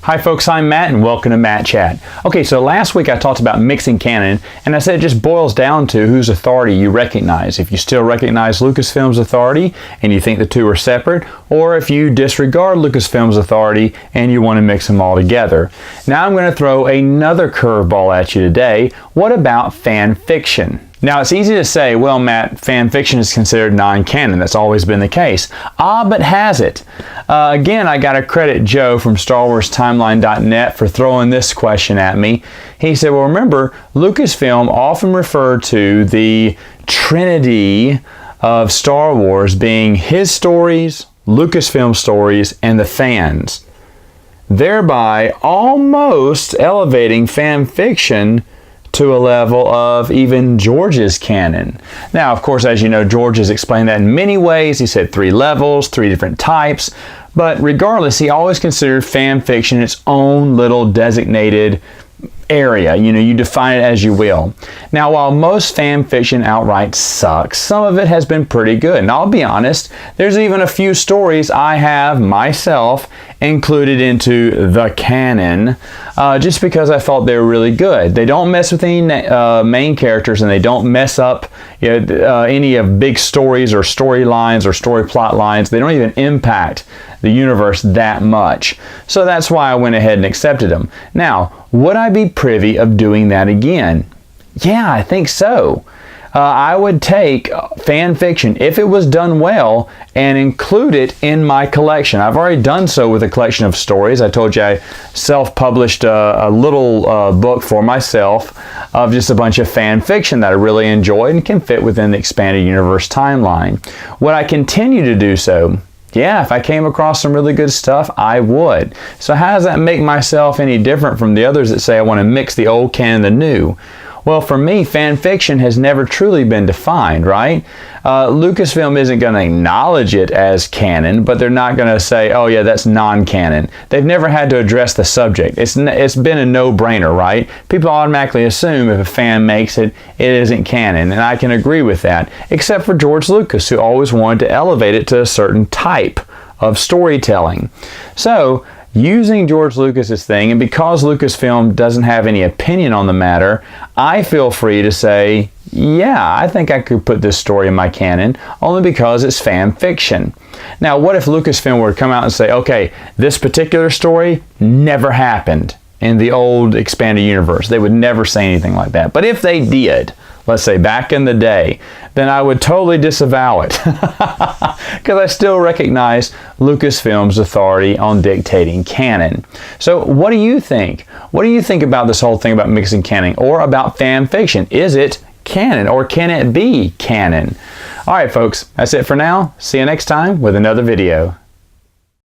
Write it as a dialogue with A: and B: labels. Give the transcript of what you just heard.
A: Hi folks, I'm Matt and welcome to Matt Chat. Okay, so last week I talked about mixing canon and I said it just boils down to whose authority you recognize. If you still recognize Lucasfilm's authority and you think the two are separate, or if you disregard Lucasfilm's authority and you want to mix them all together. Now I'm going to throw another curveball at you today. What about fan fiction? Now it's easy to say, well Matt, fan fiction is considered non-canon. That's always been the case. But has it? Again, I got to credit Joe from StarWarsTimeline.net for throwing this question at me. He said, well remember, Lucasfilm often referred to the trinity of Star Wars being his stories, Lucasfilm stories, and the fans, thereby almost elevating fan fiction to a level of even George's canon. Now, of course, as you know, George has explained that in many ways. He said 3 levels, 3 different types, but regardless, he always considered fan fiction its own little designated area. You know, you define it as you will. Now, while most fan fiction outright sucks, some of it has been pretty good. And I'll be honest, there's even a few stories I have myself included into the canon just because I thought they were really good. They don't mess with any main characters and they don't mess up any of big stories or storylines or story plot lines. They don't even impact the universe that much. So that's why I went ahead and accepted them. Now, would I be privy of doing that again? Yeah, I think so. I would take fan fiction, if it was done well, and include it in my collection. I've already done so with a collection of stories. I told you I self-published a little book for myself of just a bunch of fan fiction that I really enjoyed and can fit within the expanded universe timeline. Would I continue to do so? Yeah, if I came across some really good stuff, I would. So how does that make myself any different from the others that say I want to mix the old canon and the new? Well, for me, fan fiction has never truly been defined, right? Lucasfilm isn't going to acknowledge it as canon, but they're not going to say, oh yeah, that's non-canon. They've never had to address the subject. It's been a no-brainer, right? People automatically assume if a fan makes it, it isn't canon, and I can agree with that, except for George Lucas, who always wanted to elevate it to a certain type of storytelling. So, using George Lucas's thing, and because Lucasfilm doesn't have any opinion on the matter, I feel free to say, yeah, I think I could put this story in my canon, only because it's fan fiction. Now, what if Lucasfilm were to come out and say, okay, this particular story never happened in the old expanded universe? They would never say anything like that. But if they did, let's say back in the day, then I would totally disavow it because I still recognize Lucasfilm's authority on dictating canon. So what do you think? What do you think about this whole thing about mixing canon or about fan fiction? Is it canon or can it be canon? All right, folks, that's it for now. See you next time with another video.